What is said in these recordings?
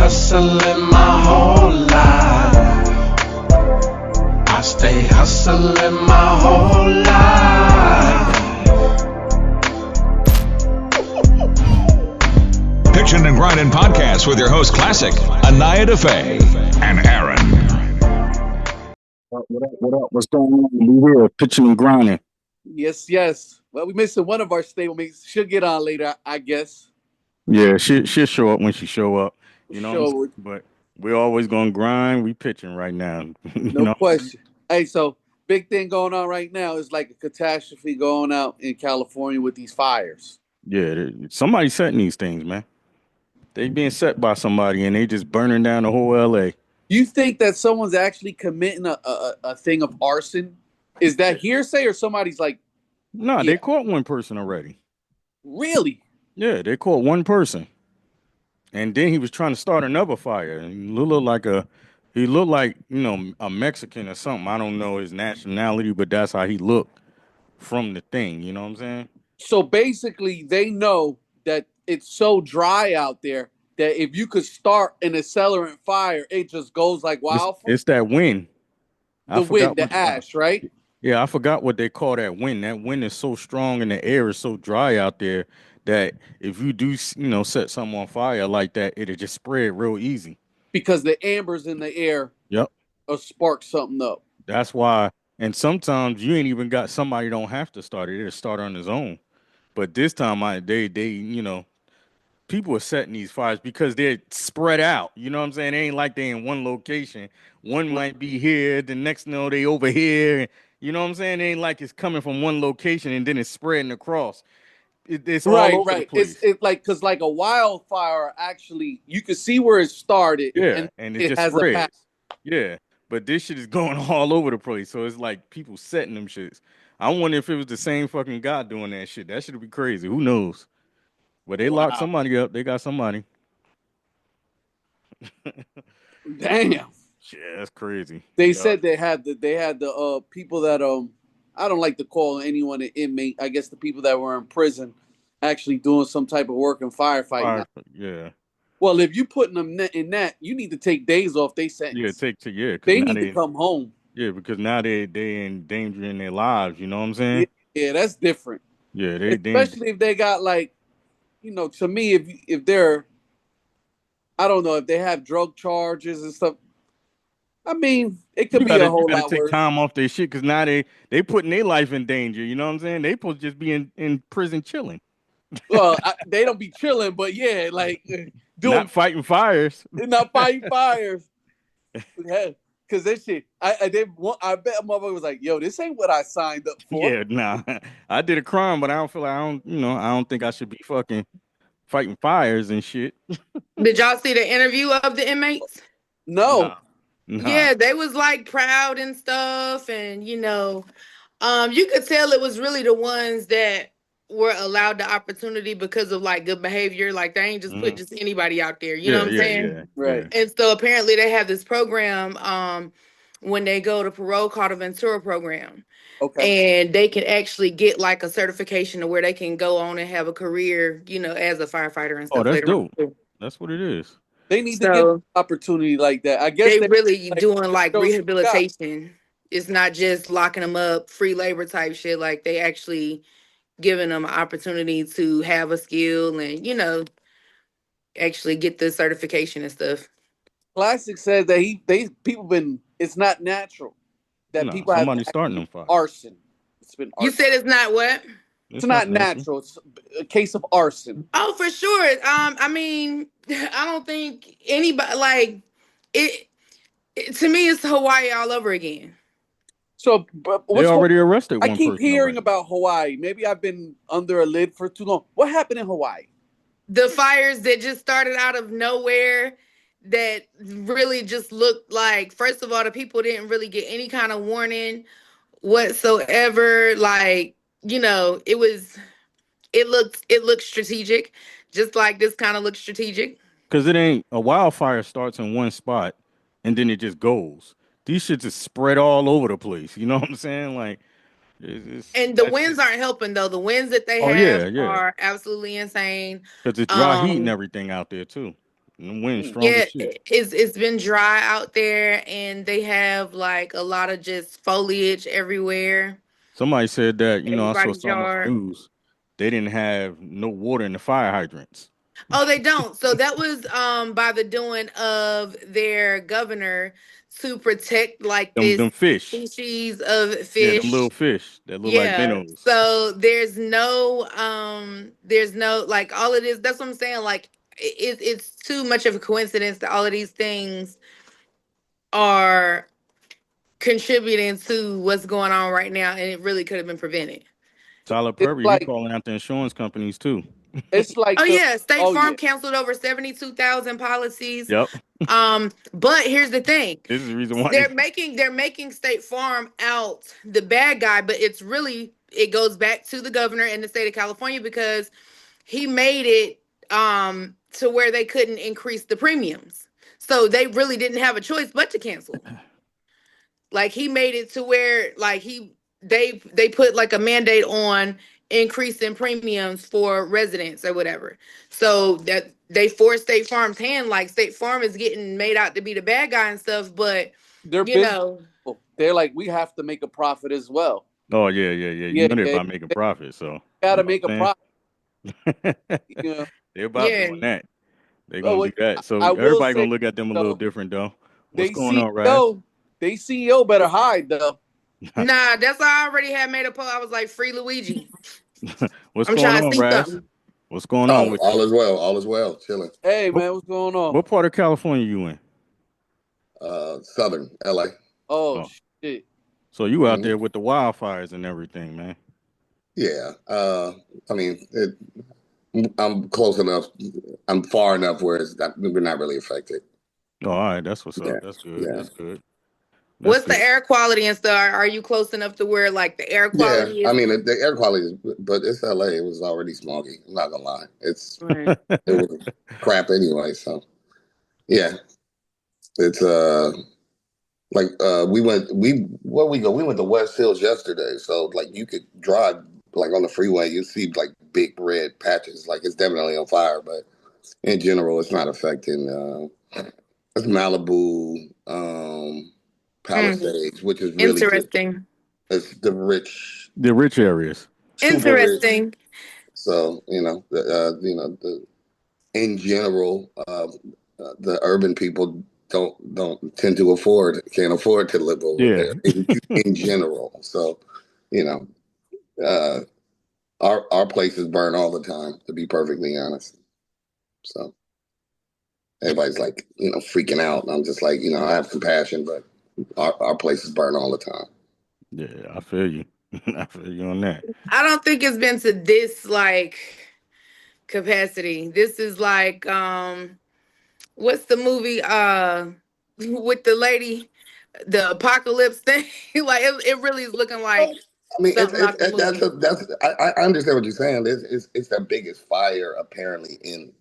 hustling my whole life. I stay hustling my whole life. Pitchin and Grindnin podcast with your host Klassik, Anaya, Daffe, and Aaron. What up? What's going on? We here, pitching and grinding. Yes. Well, we missing one of our stablemates. She'll get on later, I guess. Yeah, she'll show up when she show up. You know, Sure. but we're always gonna grind. We pitching right now. No question. Hey, so big thing going on right now is like a catastrophe going out in California with these fires. Yeah, somebody's setting these things, man. They being set by somebody, and they just burning down the whole LA. You think that someone's actually committing a thing of arson? Is that hearsay or somebody's like? No, they caught one person already. Really? Yeah, they caught one person, and then he was trying to start another fire. And he looked like a Mexican or something. I don't know his nationality, but that's how he looked from the thing. You know what I'm saying? So basically, they know that it's so dry out there that if you could start an accelerant fire, it just goes like wildfire. It's that wind. The ash, right? Yeah, I forgot what they call that wind. That wind is so strong and the air is so dry out there that if you do, set something on fire like that, it'll just spread real easy. Because the amber's in the air. Yep. Or spark something up. That's why. And sometimes you ain't even got somebody don't have to start it. It'll start on his own. But this time, people are setting these fires because they're spread out. You know what I'm saying? It ain't like they in one location. One might be here, the next they over here. You know what I'm saying? It ain't like it's coming from one location and then it's spreading across. It's all over the place. It's like because like a wildfire, actually, you can see where it started. Yeah, and it just has spreads. a path. Yeah, but this shit is going all over the place. So it's like people setting them shits. I wonder if it was the same fucking guy doing that shit. That shit would be crazy. Who knows? But they locked somebody up. They got somebody. Damn. Yeah, that's crazy. They said they had the people that I don't like to call anyone an inmate. I guess the people that were in prison actually doing some type of work in firefighting. Yeah. Well, if you putting them in that, you need to take days off their sentence. Yeah, they need to come home. Yeah, because now they endangering their lives. You know what I'm saying? Yeah, that's different. Yeah, especially if they got like, to me, if they're, I don't know, if they have drug charges and stuff. I mean, it could be a whole lot worse. Take time off their shit because now they putting their life in danger. You know what I'm saying? They supposed to just be in prison chilling. Well, they don't be chilling, but yeah, like not fighting fires. They're not fighting fires. Yeah, because that shit, I bet a motherfucker was like, "Yo, this ain't what I signed up for." Yeah, nah, I did a crime, but I don't feel like I don't think I should be fucking fighting fires and shit. Did y'all see the interview of the inmates? No. Nah. Yeah, they was like proud and stuff, and you could tell it was really the ones that were allowed the opportunity because of like good behavior. Like they ain't just put just anybody out there. You know what I'm saying? Yeah, right. And so apparently they have this program when they go to parole called a Ventura program. Okay. And they can actually get like a certification to where they can go on and have a career, as a firefighter and stuff. Oh, that's dope. That's what it is. They need to get an opportunity like that. I guess they really doing like rehabilitation. It's not just locking them up, free labor type shit. Like they actually giving them an opportunity to have a skill and, actually get the certification and stuff. Klassik said that it's not natural that people have starting them fires. Arson. It's been arson. You said it's not what? It's not natural. It's a case of arson. Oh, for sure. I mean, I don't think anybody like it. To me, it's Hawaii all over again. So, they already arrested one I keep person hearing already. about Hawaii. Maybe I've been under a lid for too long. What happened in Hawaii? The fires that just started out of nowhere that really just looked like, first of all, the people didn't really get any kind of warning whatsoever. Like, it looked strategic, just like this kind of looks strategic. Because it ain't a wildfire starts in one spot and then it just goes. These shits is spread all over the place. You know what I'm saying? Like, and the winds aren't helping though. The winds that they have are absolutely insane. Because it's dry heat and everything out there too. And the wind strong Yeah, as shit. it's been dry out there, and they have like a lot of just foliage everywhere. Somebody said that, I saw Everybody's something on the yard. news. They didn't have no water in the fire hydrants. Oh, they don't. So that was by the doing of their governor to protect like Them this fish. species of Yeah, them little fish. fish that look like Yeah. minnows. So there's no like all it is. That's what I'm saying. Like it's too much of a coincidence that all of these things are contributing to what's going on right now, and it really could have been prevented. Tyler It's Perry, he like calling out the insurance companies too. it's like Oh the yeah, State oh Farm yeah. canceled over 72,000 policies. Yep. But here's the thing. This is the reason why They're making State Farm out the bad guy, but it goes back to the governor in the state of California because he made it to where they couldn't increase the premiums. So they really didn't have a choice but to cancel. Like he made it to where like they put like a mandate on increasing premiums for residents or whatever. So that they forced State Farm's hand, like State Farm is getting made out to be the bad guy and stuff, but They're you business know, people. They're like, we have to make a profit as well. Oh yeah. Yeah, They're yeah. about making profit, so Got you to know make a what profit. I'm saying? You know. They're about yeah. doing that. They're Oh, gonna do wait, that. So I will everybody say gonna look at them a little though, different though. What's they going on, Raz? CEO better hide though. Nah, that's why I already had made a post. I was like, free Luigi. What's I'm going trying to on, see Raz? something. What's going on Oh, with you? all is well, chilling. Hey What man, what's going on? what part of California you in? Southern LA. Oh Oh, shit. so you out Hmm. there with the wildfires and everything, man. Yeah. I mean, I'm close enough. I'm far enough where we're not really affected. Oh, all right, that's what's up. Yeah. That's good. Yeah. That's good. That's What's the good. air quality and stuff? Are you close enough to where like the air Yeah. quality I is? mean, the air quality is, but it's LA. It was already smoggy. I'm not gonna lie. Right. It was crap anyway. So yeah, it's like where we go. We went to West Hills yesterday. So like you could drive like on the freeway. You see like big red patches. Like it's definitely on fire, but in general, it's not affecting. It's Malibu, Mm, Palisades, which is really just interesting. it's the rich, The rich areas. super rich. Interesting. So in general, the urban people don't tend to can't afford to live over Yeah. there in general. So, you know, uh, our places burn all the time. To be perfectly honest, so. Everybody's like, freaking out. And I'm just like, I have compassion, but our places burn all the time. Yeah, I feel you. I feel you on that. I don't think it's been to this like capacity. This is like what's the movie with the lady, the apocalypse thing? Like it really is looking like I mean, something out the movie. I understand what you're saying. It's the biggest fire apparently in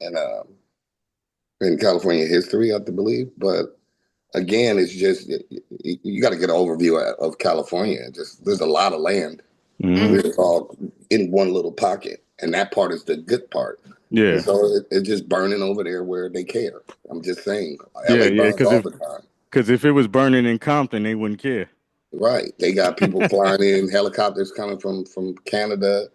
California history, I have to believe. But again, it's just you got to get an overview of California. Just there's a lot of land. Hmm. Mm-hmm. It's all in one little pocket, and that part is the good part. And Yeah. so it's just burning over there where they care. I'm just saying, Yeah, LA yeah. burns all the time. Because if it was burning in Compton, they wouldn't care. Right. They got people flying in, helicopters coming from Canada,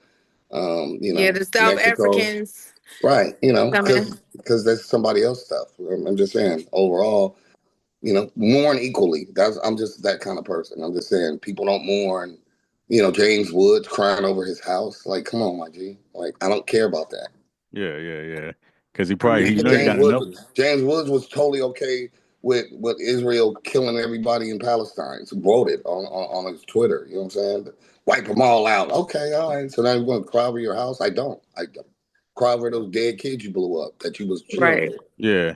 Yeah, the South Mexico. Africans Right. coming. Because that's somebody else's stuff. I'm just saying, overall, mourn equally. I'm just that kind of person. I'm just saying, people don't mourn. James Woods crying over his house. Like, come on, my G. Like, I don't care about that. Yeah. Because he I probably, mean, he got enough. James Woods was totally okay with Israel killing everybody in Palestine. He wrote it on his Twitter. You know what I'm saying? Wipe them all out. Okay, all right. So now you're going to cry over your house? I don't. I don't. Cry over those dead kids you blew up that you was chilling Right. with. Yeah.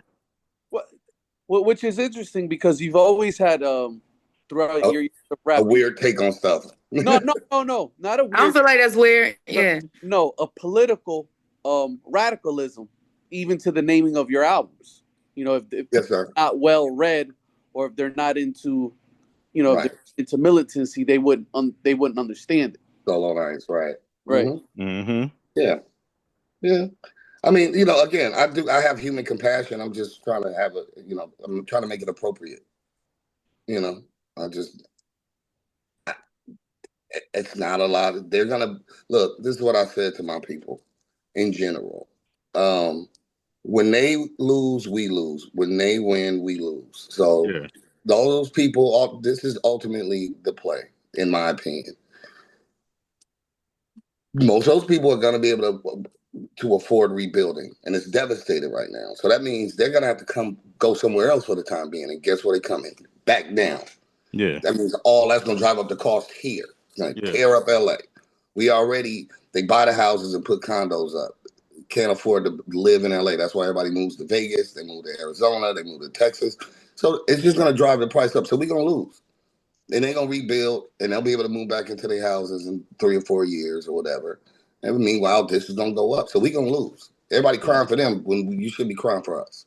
which is interesting because you've always had throughout A, your years of a rapping. weird take on stuff. No, not a I don't weird. feel like that's weird. No, Yeah. no, a political radicalism, even to the naming of your albums. If Yes, people sir. are not well read, or if they're not into, if Right. they're into militancy, they wouldn't understand it. Solo nights. Right. Right. Mm-hmm. Mm-hmm. Yeah. Yeah. I mean, again, I have human compassion. I'm just trying to have I'm trying to make it appropriate. I just, it's not a lot. They're gonna look. This is what I said to my people in general. When they lose, we lose. When they win, we lose. So Yeah. those people, this is ultimately the play, in my opinion. Most of those people are going to be able to afford rebuilding, and it's devastated right now. So that means they're going to have to go somewhere else for the time being. And guess where they come in? Back down. Yeah. That means all that's going to drive up the cost here. It's going to tear up LA. They buy the houses and put condos up. Can't afford to live in LA. That's why everybody moves to Vegas. They move to Arizona. They move to Texas. So it's just going to drive the price up. So we're going to lose. And they're going to rebuild, and they'll be able to move back into their houses in 3 or 4 years or whatever. And meanwhile, this is going to go up. So we're going to lose. Everybody crying for them when you should be crying for us.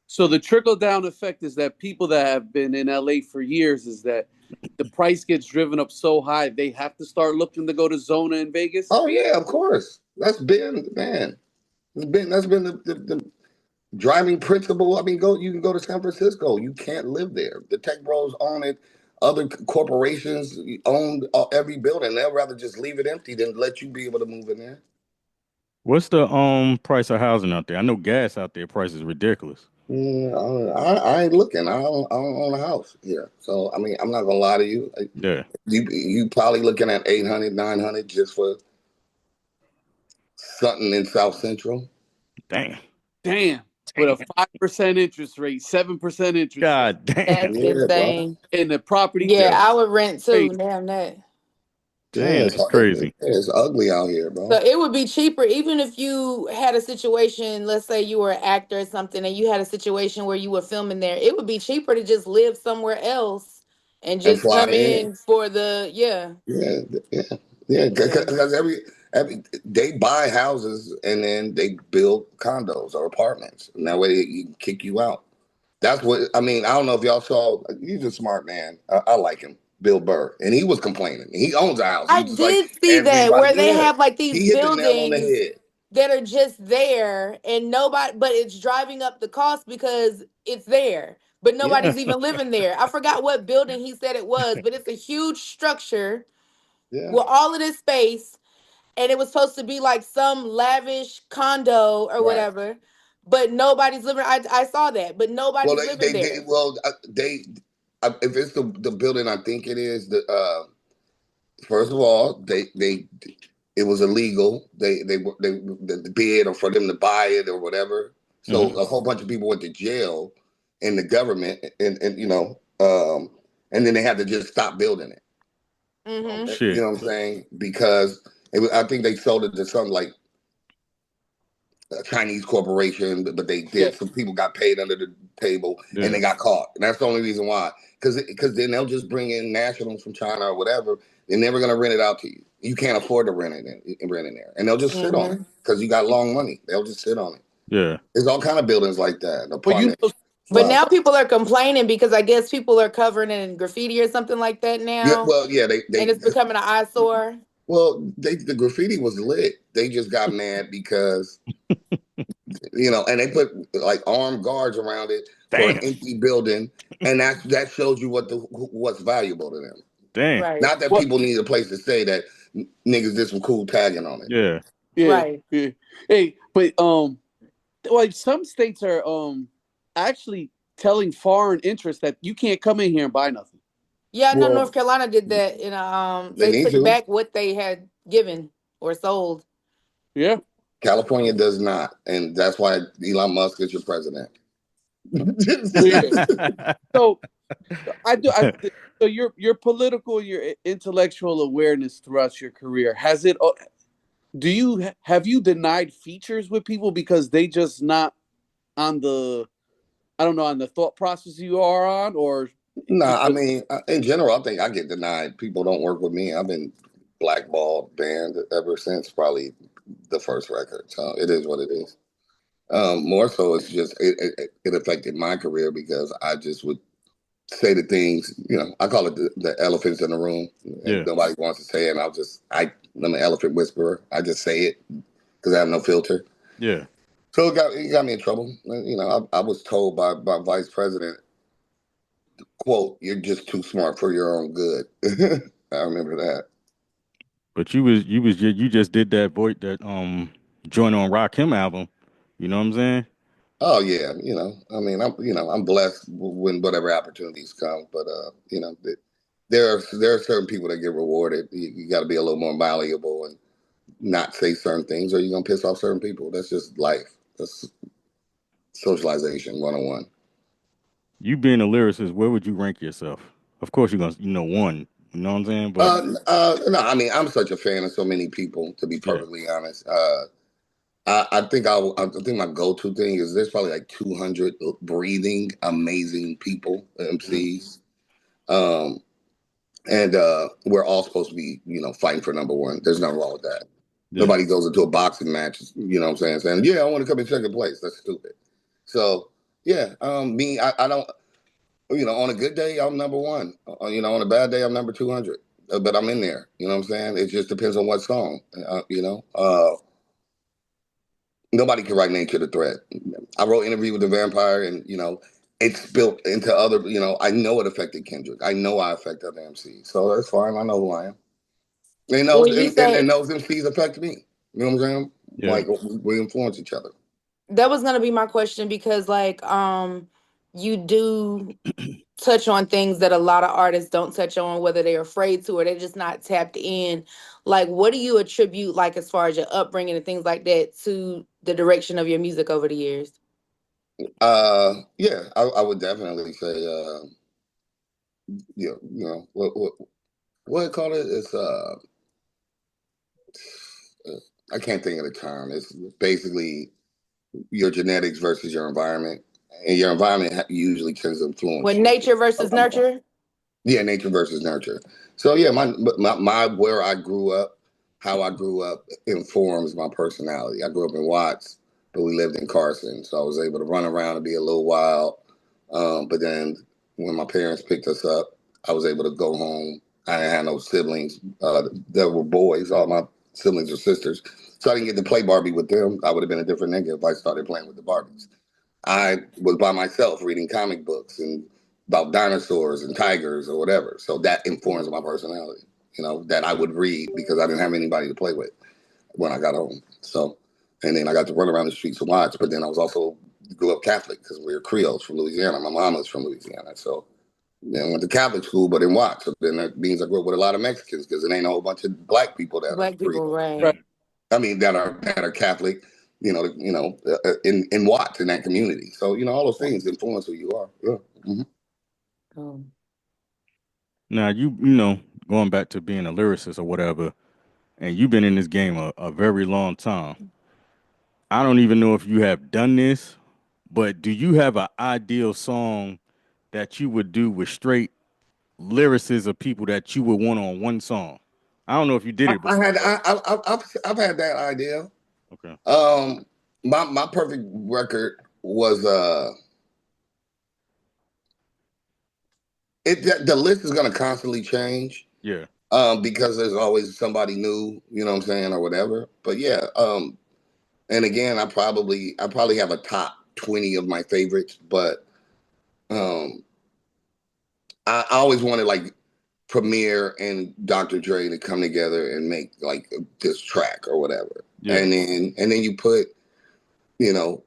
So the trickle-down effect is that people that have been in LA for years is that the price gets driven up so high, they have to start looking to go to Zona in Vegas? Oh, yeah, of course. That's been the driving principle. I mean, you can go to San Francisco. You can't live there. The tech bros own it. Other corporations own every building. They'll rather just leave it empty than let you be able to move in there. What's the price of housing out there? I know gas out there price is ridiculous. I ain't looking. I don't own a house here. So, I mean, I'm not going to lie to you. Yeah. You probably looking at 800, 900 just for something in South Central. Damn. With a 5% interest rate, 7% interest rate. God damn. That's insane. And the property. Yeah, I would rent too. Damn that. Damn, that's crazy. It's ugly out here, bro. So it would be cheaper, even if you had a situation, let's say you were an actor or something, and you had a situation where you were filming there, it would be cheaper to just live somewhere else and just fly come in for the, Yeah. Because they buy houses and then they build condos or apartments, and that way you can kick you out. That's what I mean. I don't know if y'all saw. He's a smart man. I like him, Bill Burr, and he was complaining. He owns a house. I did see that where they have like these buildings that are just there and nobody, but it's driving up the cost because it's there, but nobody's even living there. I forgot what building he said it was, but it's a huge structure with all of this space, and it was supposed to be like some lavish condo or whatever, but nobody's living. I saw that, but nobody's living there. If it's the building, I think it is first of all, it was illegal. The bid or for them to buy it or whatever. So a whole bunch of people went to jail in the government, and and then they had to just stop building it. Mm-hmm. You know what I'm saying? Because I think they sold it to some like a Chinese corporation, but they did. Some people got paid under the table and they got caught. And that's the only reason why. Because then they'll just bring in nationals from China or whatever. They're never going to rent it out to you. You can't afford to rent in there. And they'll just sit on it because you got long money. They'll just sit on it. Yeah. There's all kind of buildings like that. But now people are complaining because I guess people are covering it in graffiti or something like that now. And it's becoming an eyesore. Well, the graffiti was lit. They just got mad because, and they put like armed guards around it for an empty building, and that shows you what's valuable to them. Damn. Right. Not that people need a place to say that niggas did some cool tagging on it. Yeah. Right. Yeah. Hey, but like some states are actually telling foreign interests that you can't come in here and buy nothing. Yeah, I know North Carolina did that. They took back what they had given or sold. Yeah. California does not, and that's why Elon Musk is your president. So so your political, your intellectual awareness throughout your career, have you denied features with people because they just not on the on the thought process you are on, or? I mean, in general, I think I get denied. People don't work with me. I've been blackballed, banned ever since probably the first record. So it is what it is. More so, it's just it affected my career because I just would say the things. I call it the elephants in the room. And nobody wants to say it. And I'm an elephant whisperer. I just say it because I have no filter. Yeah. So it got me in trouble. You know, I was told by vice president, quote, "You're just too smart for your own good." I remember that. But you just did that joint on Rakim album. You know what I'm saying? Oh yeah, you know, I mean, I'm blessed when whatever opportunities come, but you know, there are certain people that get rewarded. You got to be a little more malleable and not say certain things, or you're gonna piss off certain people. That's just life. That's socialization 101. You being a lyricist, where would you rank yourself? Of course, you're gonna, one. You know what I'm saying? But No, I mean, I'm such a fan of so many people. To be yeah, perfectly honest, I think my go-to thing is there's probably like 200 breathing, amazing people, mm, MCs. Um, and we're all supposed to be, you know, fighting for number one. There's nothing wrong with that. yeah. Nobody goes into a boxing match, you know what I'm saying, yeah, I want to come in second place. That's stupid. So yeah, I don't, you know, on a good day I'm number one. You know, on a bad day I'm number 200. But I'm in there. You know what I'm saying? It just depends on what song. You know, nobody can write Nature the Threat. I wrote Interview with the Vampire, and you know, it's built into other. You know, I know it affected Kendrick. I know I affect other MCs, so that's fine. I know who I am. They know, When you and say those MCs affect me. You know what I'm saying? Yeah. Like we influence each other. that was gonna be my question because like you do touch on things that a lot of artists don't touch on, whether they're afraid to or they're just not tapped in. Like, what do you attribute, like, as far as your upbringing and things like that, to the direction of your music over the years? Yeah, I would definitely say, you know, what it call it? It's I can't think of the term. It's basically your genetics versus your environment, and your environment usually tends to influence When you nature a versus lot more. nurture? Yeah, nature versus nurture. So yeah, my where I grew up, how I grew up informs my personality. I grew up in Watts, but we lived in Carson, so I was able to run around and be a little wild. But then when my parents picked us up, I was able to go home. I didn't have no siblings that were boys. All my siblings were sisters, so I didn't get to play Barbie with them. I would have been a different nigga if I started playing with the Barbies. I was by myself reading comic books and about dinosaurs and tigers or whatever. So that informs my personality, you know, that I would read because I didn't have anybody to play with when I got home. So, and then I got to run around the streets and watch. But then I was also grew up Catholic because we were Creoles from Louisiana. My mom was from Louisiana. So then I went to Catholic school, but in Watts. So then that means I grew up with a lot of Mexicans because it ain't a whole bunch of black people that are Black people, Creole. right? Right. I mean, that are Catholic, in Watts in that community. So you know, all those things influence who you are. Yeah. Mm-hmm. Um, Now going back to being a lyricist or whatever, and you've been in this game a very long time. I don't even know if you have done this, but do you have an ideal song that you would do with straight lyricists of people that you would want on one song? I don't know if you did it I before, had but I've had that idea. okay. My perfect record was the list is gonna constantly change Yeah. because there's always somebody new, you know what I'm saying, or whatever. But yeah, and again, I probably have a top 20 of my favorites, but um I always wanted like Premier and Dr. Dre to come together and make like this track or whatever. Yeah. And then you put, you know,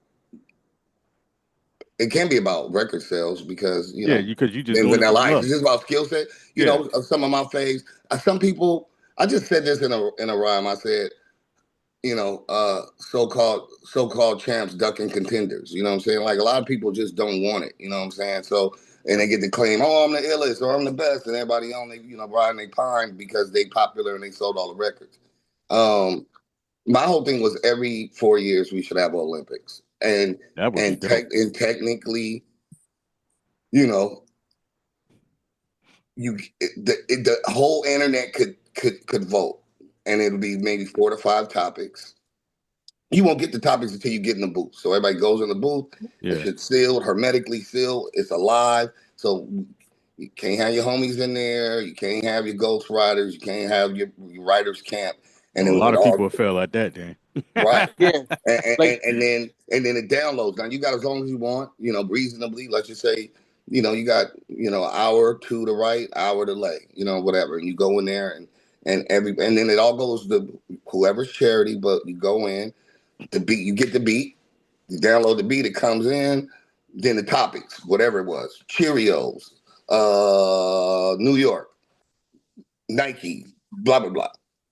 it can be about record sales because, you Yeah, know, because you just in doing it for Vanilla the Ice, love. it's just about skill set. You Yeah. know, some of my faves, some people, I just said this in a rhyme. I said, you know, so-called champs ducking contenders. You know what I'm saying? Like a lot of people just don't want it. You know what I'm saying? So and they get to claim, oh, I'm the illest or I'm the best, and everybody only riding their pine because they popular and they sold all the records. Um, my whole thing was every 4 years we should have Olympics, and That would be and dope. technically, you know, the whole internet could vote, and it would be maybe 4 to 5 topics. You won't get the topics until you get in the booth. So everybody goes in the booth. That Yeah. shit's sealed, hermetically sealed. It's alive. So you can't have your homies in there. You can't have your ghost riders. You can't have your writers camp. and A then lot with of all people fell at that then. right, Yeah, like and then it downloads. Now you got as long as you want, reasonably. Let's just say, you got an hour or two to write, hour to lay, whatever, and you go in there and then it all goes to whoever's charity, but you go in the beat, you get the beat, you download the beat, it comes in, then the topics, whatever it was, Cheerios, New York, Nike, blah blah blah.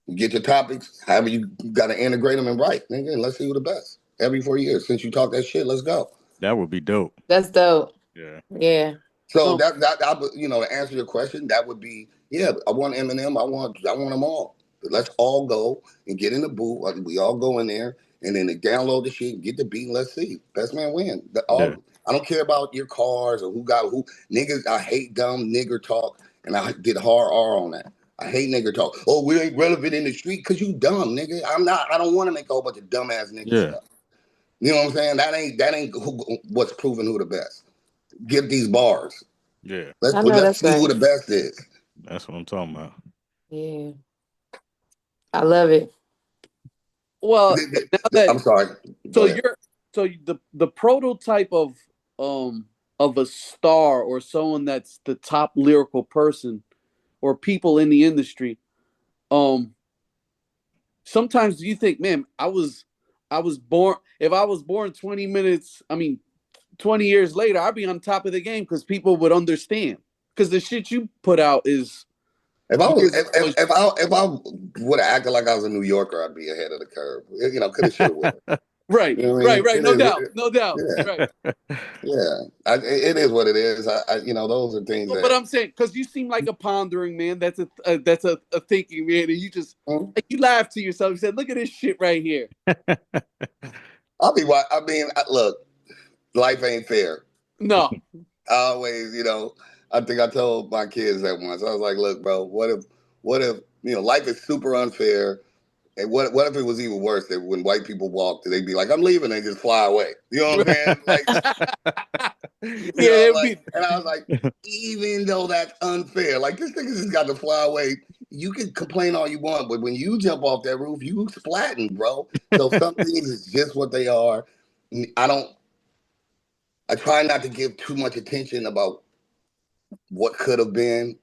You get your topics, however you got to integrate them and write, nigga, and let's see who the best. Every 4 years, since you talk that shit, let's go. That would be dope. That's dope. Yeah. Yeah. So to answer your question, that would be, yeah, I want Eminem, I want them all. But let's all go and get in the booth. We all go in there and then they download the shit, get the beat, and let's see. Best man win. Yeah. I don't care about your cars or who got who. Niggas, I hate dumb nigger talk, and I did hard R on that. I hate nigger talk. Oh, we ain't relevant in the street because you dumb, nigga. I don't want to make a whole bunch of dumbass nigga Yeah. stuff. You know what I'm saying? That ain't what's proving who the best. Get these bars. Yeah. Let's see who the best is. That's what I'm talking about. Yeah. I love it. Well, now that I'm sorry. so the prototype of a star or someone that's the top lyrical person or people in the industry. Sometimes you think, man, I was born. If I was born 20 years later, I'd be on top of the game because people would understand. Because the shit you put out is. If I would have acted like I was a New Yorker, I'd be ahead of the curve. Could have, should have. Right, You know what I mean? right. No doubt. Yeah. Right. Yeah, it is what it is. Those are things. But I'm saying because you seem like a pondering man. That's a thinking man, and you just you laugh to yourself. You said, "Look at this shit right here." Look, life ain't fair. No. I always, I think I told my kids that once. I was like, "Look, bro, what if life is super unfair." And what if it was even worse? That when white people walk, they'd be like, "I'm leaving," and just fly away. You know what I'm saying? Like, and I was like, even though that's unfair, like this nigga just got to fly away. You can complain all you want, but when you jump off that roof, you splatting, bro. So some things is just what they are. I try not to give too much attention about what could have been.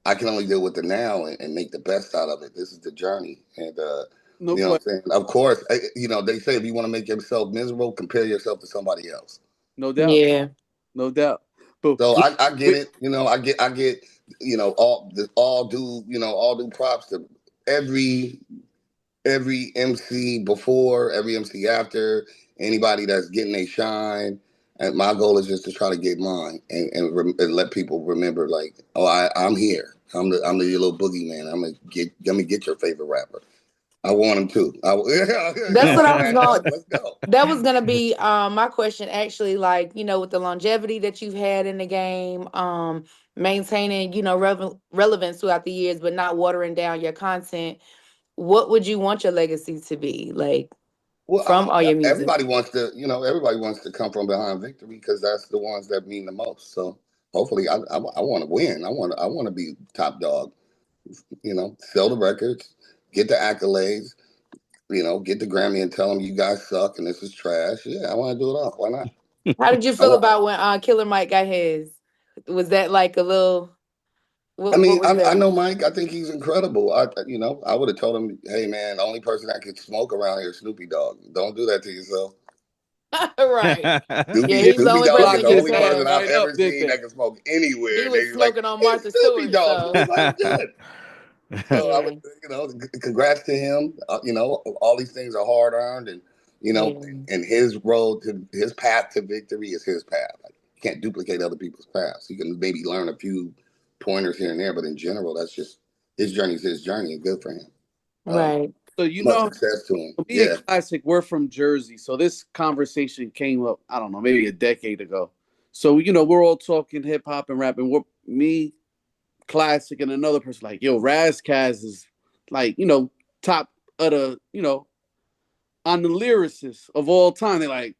I can only deal with the now and make the best out of it. This is the journey, and you know what I'm saying? Of course, they say if you want to make yourself miserable, compare yourself to somebody else. No doubt. Yeah. No doubt. But so I get it. I get all due props to every MC before, every MC after, anybody that's getting a shine. And my goal is just to try to get mine and let people remember, like, oh, I'm here. I'm the little boogeyman. Let me get your favorite rapper. I want him too. That's what I was going. Let's go. That was gonna be my question. Actually, like with the longevity that you've had in the game, maintaining relevance throughout the years, but not watering down your content. What would you want your legacy to be like? From all your music, everybody wants to come from behind victory because that's the ones that mean the most. So hopefully, I want to win. I want to be top dog. Sell the records, get the accolades. Get the Grammy and tell them you guys suck and this is trash. Yeah, I want to do it all. Why not? How did you feel about when Killer Mike got his? Was that like a little? I know Mike. I think he's incredible. I would have told him, hey man, the only person that can smoke around here is Snoopy Dogg. Don't do that to yourself. Right. Snoopy Dogg is the only person I've ever seen that can smoke anywhere. He was smoking on Martha Stewart. Dogg. So. Like, good. So I would, congrats to him. All these things are hard earned, and and his road to his path to victory is his path. Like, you can't duplicate other people's paths. You can maybe learn a few pointers here and there, but in general, that's just his journey is his journey, and good for him. Right. So much success to him. Me and Klassik, we're from Jersey, so this conversation came up, I don't know, maybe a decade ago. So we're all talking hip hop and rap, and me, Klassik, and another person like, yo, Ras Kas is like, top of the, on the lyricists of all time. They're like,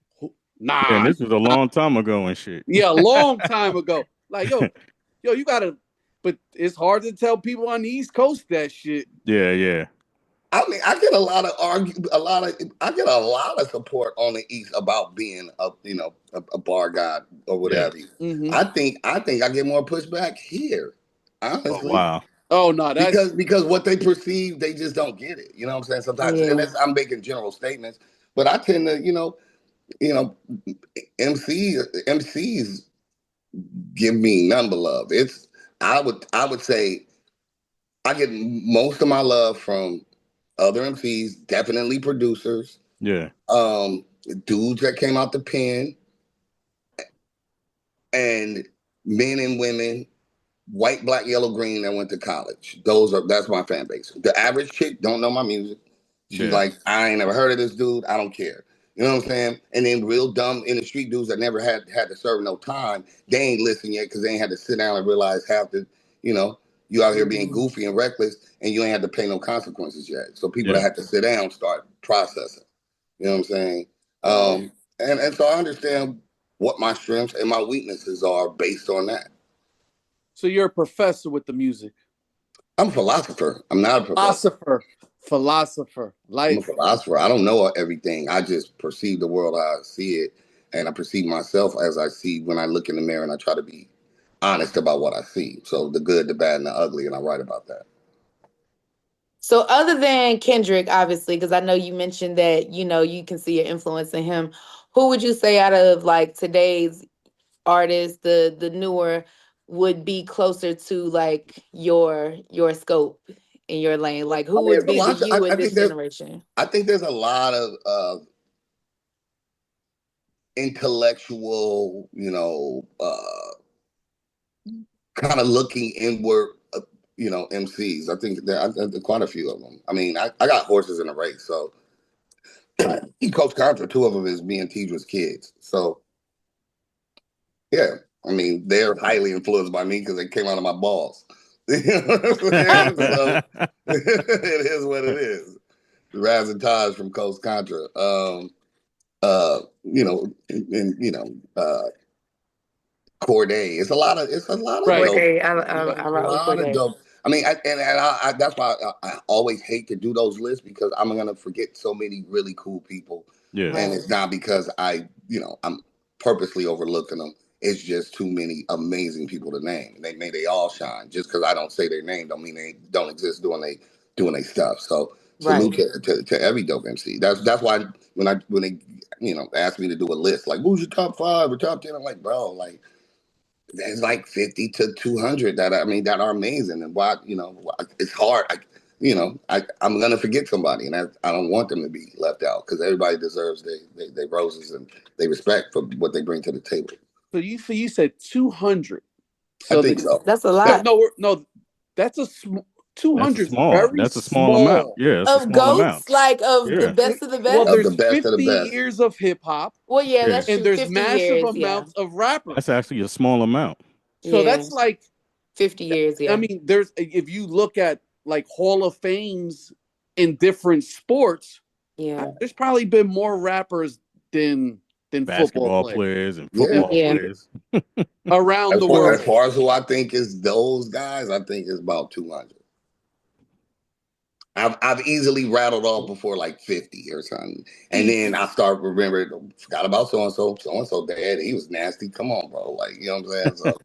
nah. And this was a long time ago and shit. Yeah, a long time ago. Like, yo, you gotta, but it's hard to tell people on the East Coast that shit. Yeah. I mean, I get a lot of support on the East about being a bar guy or whatever. Mm-hmm. I think I get more pushback here, Oh honestly. wow. Oh no, that's Because what they perceive, they just don't get it. You know what I'm saying? Sometimes, and Yeah. I'm making general statements, but I tend to, you know, MCs give me none but love. I would say I get most of my love from other MCs, definitely producers, Yeah. dudes that came out the pen, and men and women, white, black, yellow, green that went to college. That's my fan base. The average chick don't know my music. She's Yeah. like, I ain't never heard of this dude. I don't care. You know what I'm saying? And then real dumb in the street dudes that never had to serve no time, they ain't listen yet because they ain't had to sit down and realize half the, you out here being goofy and reckless and you ain't had to pay no consequences yet. So people that Yeah. had to sit down start processing. You know what I'm saying? right. And so I understand what my strengths and my weaknesses are based on that. So you're a professor with the music. I'm a philosopher. I'm not a professor. Philosopher. I'm a Like, philosopher. I don't know everything. I just perceive the world how I see it, and I perceive myself as I see when I look in the mirror, and I try to be honest about what I see. So the good, the bad, and the ugly, and I write about that. So other than Kendrick, obviously, because I know you mentioned that, you can see your influence in him. Who would you say out of like today's artists, the newer, would be closer to like your scope in your lane? Like I who mean, would there's a be the lot. you in this generation? I think there's a lot of intellectual, kind of looking inward, MCs. I think there are quite a few of them. I mean, I got horses in a race, so he Coach Contra. Two of them is me and Tidra's kids. So yeah, I mean, they're highly influenced by me because they came out of my balls. You know what I'm saying? So it is what it is. The Raz and Taj from Coach Contra. Corday. It's a lot of right. dope. Corday, It's I a rock with lot of Corday. dope. I mean, that's why I always hate to do those lists because I'm gonna forget so many really cool people, Yeah. and Right. it's not because I'm purposely overlooking them. It's just too many amazing people to name. They all shine. Just because I don't say their name, don't mean they don't exist doing their stuff. So Right. salute to every dope MC. That's why when they ask me to do a list like who's your top 5 or top 10, I'm like, bro, like there's like 50 to 200 that are amazing, and why it's hard. I'm gonna forget somebody, and I don't want them to be left out because everybody deserves they roses and they respect for what they bring to the table. So you said 200. I So think so. That's a no, lot. that's a 200 is very That's a small amount. small. Yeah, it's a Of small amount. goats, like of the Yeah. best of the Well, Of best. the there's best of the 50 best. years of hip hop, Well, yeah, Yeah. that's and true. there's 50 massive years, yeah. amounts of That's rappers. actually a small amount. So Yeah. that's like, 50 years, I yeah. mean, there's if you look at like Hall of Fames in different sports, Yeah. there's probably been more rappers than football Basketball players. players and Yeah. football Yeah. players. Around the As world. far as who I think is those guys, I think it's about 200. I've easily rattled off before like 50 or something. And then I start remembering, forgot about so and so dead. He was nasty. Come on, bro. Like, you know what I'm saying? So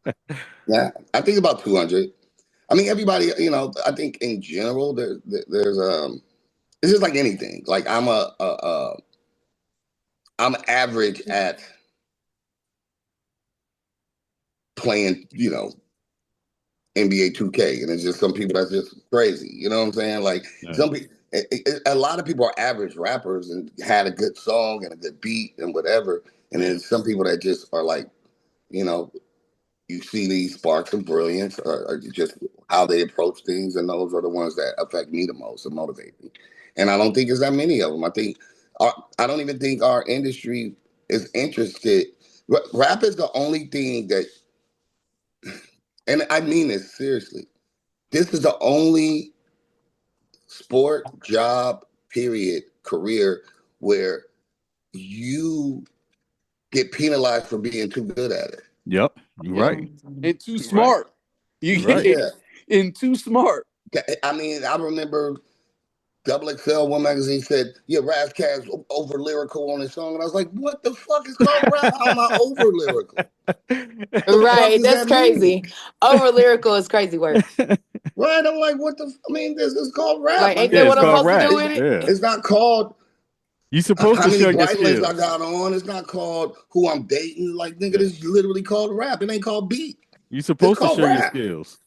yeah, I think about 200. I mean, everybody, I think in general, there's it's just like anything. Like I'm average at playing, NBA 2K, and it's just some people that's just crazy. You know what I'm saying? Like Yeah. some people, a lot of people are average rappers and had a good song and a good beat and whatever, and then some people that just are like, you know, you see these sparks of brilliance or just how they approach things, and those are the ones that affect me the most and motivate me. And I don't think there's that many of them. I don't even think our industry is interested. Rap is the only thing that, and I mean this seriously. This is the only sport, job, period, career where you get penalized for being too good at it. Yep. You're Yep. right. And too You're right. smart. You You're right. get Yeah. and too smart. I mean, I remember Double XL, one magazine said, yeah, Ras Kas over lyrical on his song. And I was like, what the fuck is called rap? How am I over lyrical? The fuck Right, does that's that mean? crazy. Over lyrical is crazy work. Right? I'm like, this is called rap, Like, my ain't Yeah, that nigga. it's what I'm called supposed to rap. do It's, with Yeah. it? it's not called You supposed how to many show your bracelets I skills. got on. It's not called who I'm dating. Like, nigga, Yeah. this is literally called rap. It ain't called beat. You It's supposed to called show your rap. skills.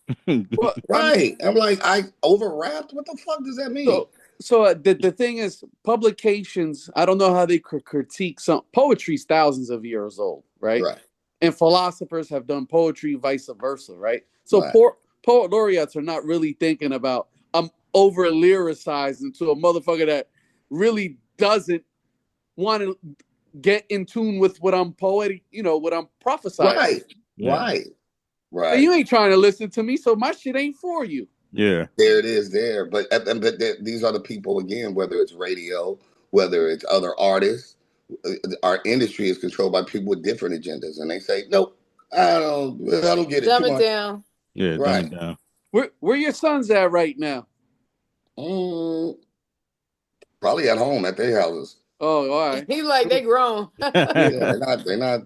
Well, Right. I'm like, I over rapped? What the fuck does that mean? so the thing is, publications. I don't know how they critique some poetry's thousands of years old, right? Right. And philosophers have done poetry, vice versa, right? So Right. poet laureates are not really thinking about I'm over lyricized into a motherfucker that really doesn't want to get in tune with what I'm poetic, what I'm prophesying. Right. Yeah. Right. And Right. you ain't trying to listen to me, so my shit ain't for you. Yeah. There it is there. But these are the people, again, whether it's radio, whether it's other artists, our industry is controlled by people with different agendas. And they say, nope, I don't get it too Dumb it much. down. Yeah. Dumb Right. it down. Where your sons at right now? Mm, probably at home at their houses. Oh, all right. He like, they grown. Yeah, they're not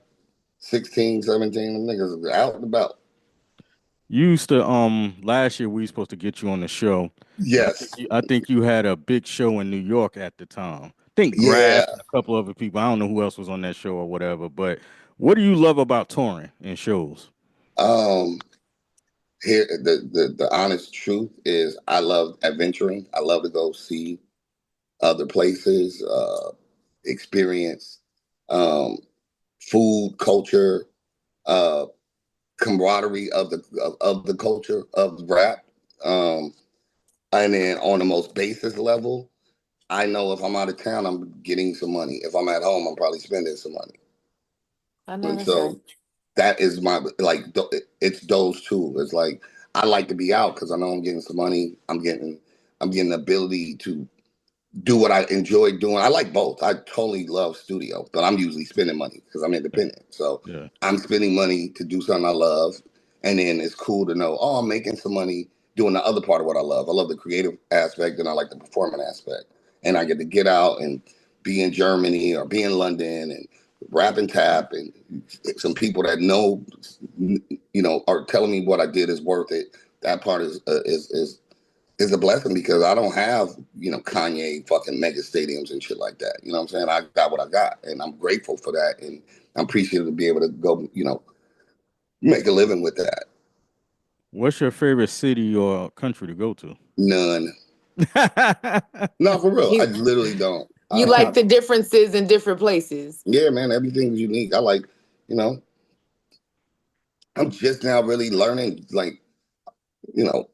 16, 17. Them niggas are out and about. You used to last year we were supposed to get you on the show, but Yes. I think you had a big show in New York at the time. I think Yeah. Graf and a couple other people. I don't know who else was on that show or whatever. But what do you love about touring and shows? Um, Here the honest truth is I love adventuring. I love to go see other places, experience um, food, culture, uh, camaraderie of the culture of rap. Um, and then on the most basis level, I know if I'm out of town, I'm getting some money. If I'm at home, I'm probably spending some money. I know And that's right. so that is my it's those two. It's like I like to be out because I know I'm getting some money. I'm getting the ability to do what I enjoy doing. I like both. I totally love studio, but I'm usually spending money because I'm independent. So Yeah. I'm spending money to do something I love. And then it's cool to know, oh, I'm making some money doing the other part of what I love. I love the creative aspect and I like the performing aspect. And I get to get out and be in Germany or be in London and rap and tap and some people that know, are telling me what I did is worth it. That part is a blessing because I don't have, Kanye fucking mega stadiums and shit like that. You know what I'm saying? I got what I got and I'm grateful for that. And I'm appreciative to be able to go, make a living with that. What's your favorite city or country to go to? None. No, for real. I You literally don't. you like the differences in different places. Yeah, man, everything's unique. I like, you know, I'm just now really learning, like, you know,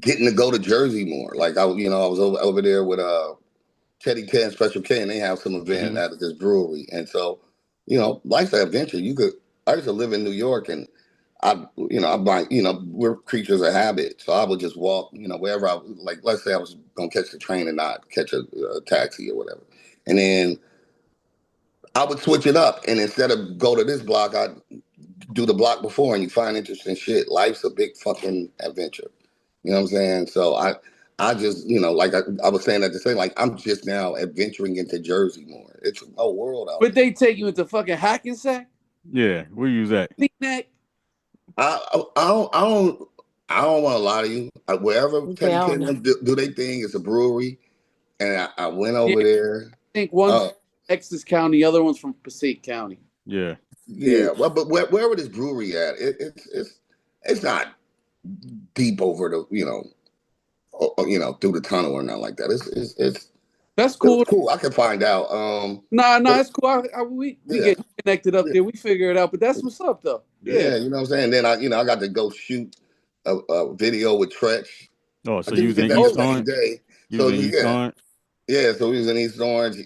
getting to go to Jersey more. Like I was over there with Teddy K and Special K, and they have some event Mhm. at this brewery. And so, life's an adventure. I used to live in New York, and we're creatures of habit. So I would just walk, wherever like, let's say I was gonna catch the train and not catch a taxi or whatever, and then I would switch it up, and instead of go to this block, I'd do the block before, and you find interesting shit. Life's a big fucking adventure. You know what I'm saying? So I just, like I was saying at the same, like I'm just now adventuring into Jersey more. It's a whole world out But there. they take you into fucking Hackensack, Yeah, where you at? neck. I don't want to lie to you. Wherever Okay, Teddy I K don't know. do their thing, it's a brewery, and I went Yeah, over I there. think one's Uh, from Essex County, the other one's from Passaic County. Yeah. yeah, well, but wherever this brewery at, it's not deep over the through the tunnel or nothing like that. That's It's cool. cool. I can find out. Nah, But it's cool. We yeah, get connected up yeah, there. We figure it out. But that's what's up, though. Yeah. yeah. You know what I'm saying? Then I got to go shoot a video with Tretch. Oh, I so think you we was in did that the East Oh, same Orange? day. You was So in East yeah, Orange? yeah. So we was in East Orange.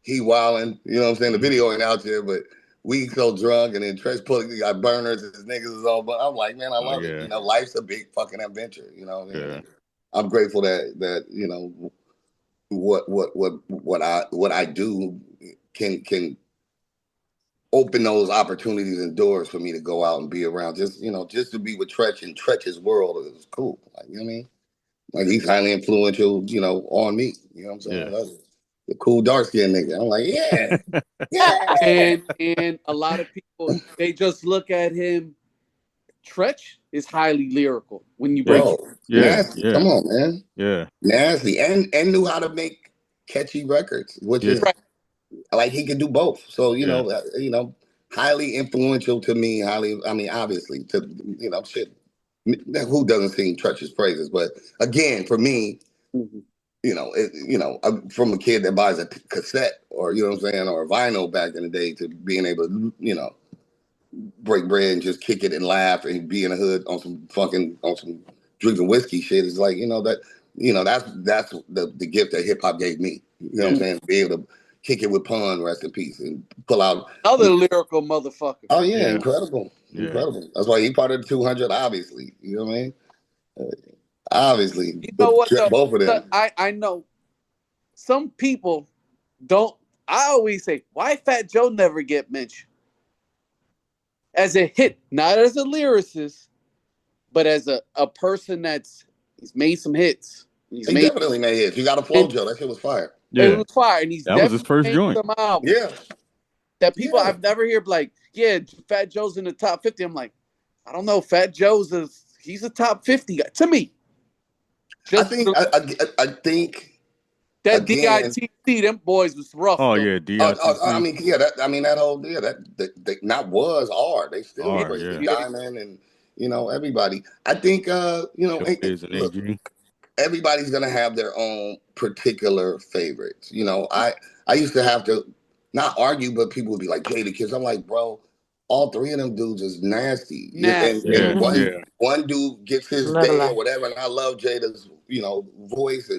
He wilding. You know what I'm saying? The Mhm. video ain't out there, but we so drunk, and then Tretch he got burners. His niggas is all. But I'm like, man, I Oh love it. yeah. Life's a big fucking adventure. Yeah. And I'm grateful that what I do can open those opportunities and doors for me to go out and be around. Just to be with Tretch in Tretch's world is cool. Like, you know what I mean? Like he's highly influential, on me. You know what I'm saying? That's the cool dark skinned nigga. I'm like, yeah. And a lot of people they just look at him. Tretch is highly lyrical when you break Bro, it. nasty. Come on, man. Yeah. Nasty. And knew how to make catchy records, which is Right. like he could do both. So, Yeah. highly influential to me, obviously, shit. Who doesn't sing Tretch's praises? But again, for me, Mhm. I'm from a kid that buys a cassette or, you know what I'm saying, or a vinyl back in the day to being able to, break bread and just kick it and laugh and be in the hood on some drinking whiskey shit. It's like, that's the gift that hip hop gave me. You know what I'm saying? Be able to kick it with Pun, rest in peace, and pull out. Other lyrical motherfucker. Oh yeah, Yeah. incredible. Yeah. Incredible. That's why he part of the 200, obviously. You know what I mean? Obviously. You know what though? Both of them. I know some people don't. I always say, why Fat Joe never get mentioned as a hit, not as a lyricist, but as a person he's made some hits. He definitely made hits. You got a flow, Joe. That shit was fire. Yeah. It was fire, and he's That was his definitely first made joint. some albums. Yeah. That people Yeah. I've never heard like, yeah, Fat Joe's in the top 50. I'm like, I don't know. Fat Joe's he's a top 50 guy to me. I think that again, DITC, them boys was rough. Oh though. yeah, DICC. that not was are. They still Are, crazy. yeah. Diamond and everybody. I think Showbiz and look, AG. everybody's gonna have their own particular favorites. I used to have to not argue, but people would be like Jada Kids. I'm like, bro, all three of them dudes is nasty. Nasty. And Yeah. one dude gets his Love day life. or whatever, and I love Jada's voice.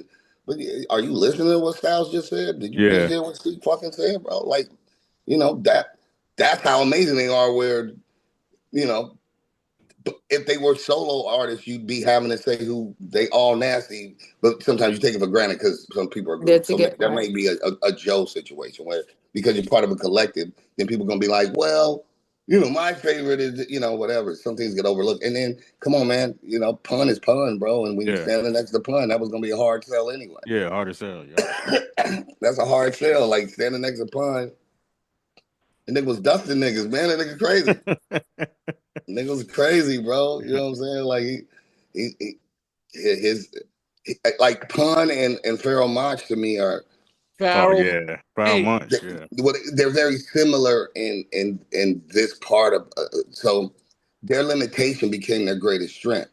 But are you listening to what Styles just said? Did you just hear what Steve fucking said, bro? Like, that's how amazing they are. Where if they were solo artists, you'd be having to say who they all nasty, but sometimes you take it for granted because some people are They're good. So together, that right? may be a Joe situation where because you're part of a collective, then people gonna be like, well, my favorite is whatever. Some things get overlooked, and then come on, man, Pun is Pun, bro. And when you're standing next to Pun, that was gonna be a hard sell anyway. Yeah, hard to sell. Yeah. That's a hard sell, like standing next to Pun. And nigga was dusting niggas, man. That nigga crazy. Nigga was crazy, bro. You know what I'm saying? Like his like Pun and Pharoah Monch to me are Pharrell Monch. they're very similar in this part of so their limitation became their greatest strength.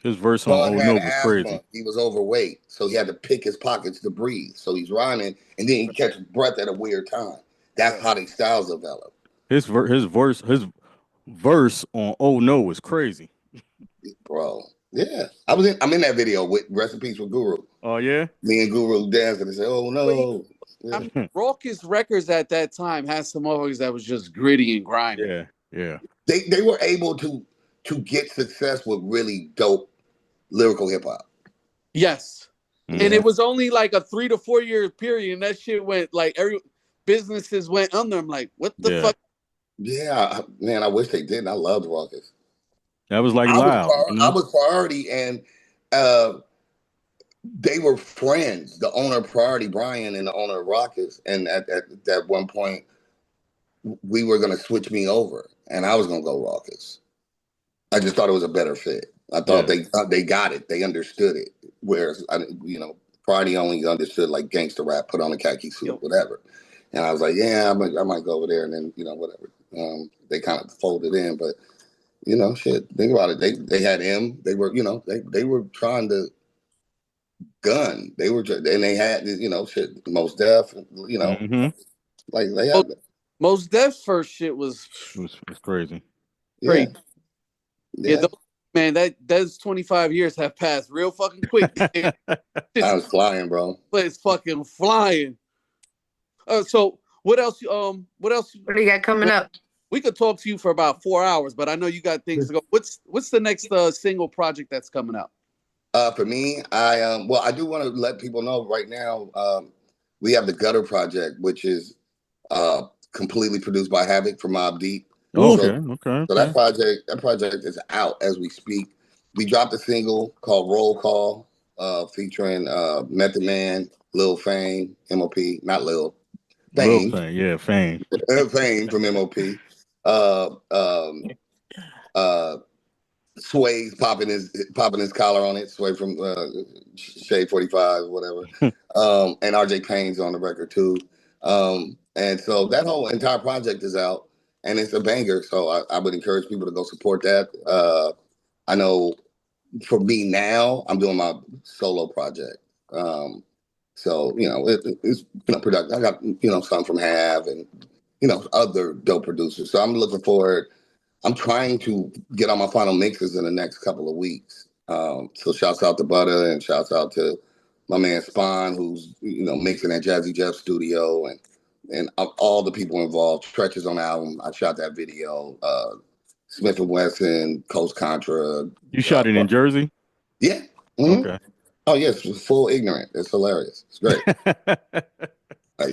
His verse on Pun Oh had No was asthma. crazy. He was overweight, so he had to pick his pockets to breathe. So he's rhyming, and then he catches breath at a weird time. That's how these styles develop. His verse on Oh No was crazy. Bro. Yeah. I'm in that video with Recipes with Guru. Oh yeah? Me and Guru dancing and say, oh no. Yeah. Raucous Records at that time had some motherfuckers that was just gritty and grimy. Yeah. They were able to get success with really dope lyrical hip hop. Yes. Mm-hmm. And it was only like a 3 to 4 year period, and that shit went like businesses went under. I'm like, what the fuck? Yeah, man, I wish they didn't. I loved Raucous. That was like Loud. I was Priority, and they were friends. The owner of Priority, Brian, and the owner of Raucous. And at one point, we were going to switch me over, and I was going to go Raucous. I just thought it was a better fit. I thought they got it. They understood it. Whereas, Priority only understood like gangster rap, put on a khaki suit, whatever. And I was like, yeah, I might go over there, and then whatever. They kind of folded in, but shit. Think about it. They had him. They were they were trying to gun. They were and they had shit. Most Def. Like they had Most Def's first shit was crazy. Yeah. Man, those 25 years have passed real fucking quick. I was flying, bro. But it's fucking flying. So what else? What do you got coming up? We could talk to you for about 4 hours, but I know you got things to go. What's the next single project that's coming out? For me, I do want to let people know right now. We have the Gutter Project, which is completely produced by Havoc from Mobb Deep. Okay. So that project is out as we speak. we dropped a single called Roll Call, featuring Method Man, Lil Fame, MOP, not Lil, Lil Fame, thing, yeah, fame. Fame from MOP. Uh, um, uh, Sway's popping his collar on it. Sway from Shade 45, whatever. And RJ Payne's on the record too. And so that whole entire project is out, and it's a banger. So I would encourage people to go support that. I know for me now, I'm doing my solo project. So it's productive. I got some from Have and other dope producers. So I'm looking forward. I'm trying to get on my final mixes in the next couple of weeks. So shouts out to Butter and shouts out to my man Spawn, who's mixing at Jazzy Jeff Studio, and all the people involved. Tretch is on the album. I shot that video. Smith and Wesson, Coast Contra. You shot it in Jersey? Yeah. Mm-hmm. Okay. Oh yes, full ignorant. It's hilarious. It's great.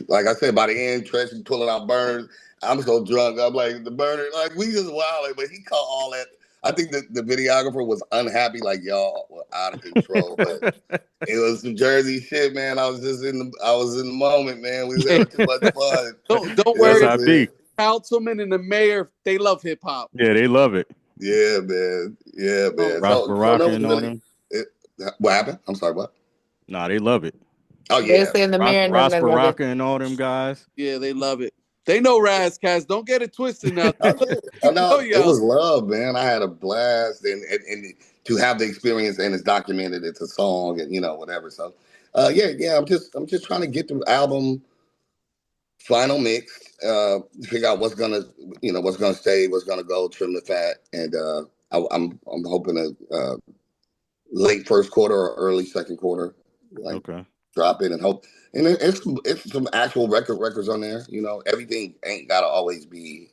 like I said, by the end, Tretch is pulling out burns. I'm so drunk. I'm like, the burner, like, we just wilding, but he caught all that. I think the videographer was unhappy, like, y'all were out of control. But it was some Jersey shit, man. I was in the moment, man. We was having too much fun. Don't worry. That's how it be. Councilman and the mayor, they love hip hop. Yeah, they love it. Yeah, man. Yeah, man. Ross So Baraka no, and all them. What happened? I'm sorry, what? Nah, they love it. Oh, They're yeah. saying the mayor and Ross them love Baraka it. and all them guys. Yeah, they love it. They know Ras Kas. Don't get it twisted now. No, it was love, man. I had a blast, and to have the experience, and it's documented. It's a song, and whatever. So, yeah. I'm just trying to get the album final mix, figure out what's gonna stay, what's gonna go, trim the fat, and I'm hoping to late first quarter or early second quarter, Okay. drop it and hope. And it's some actual records on there. Everything ain't gotta always be.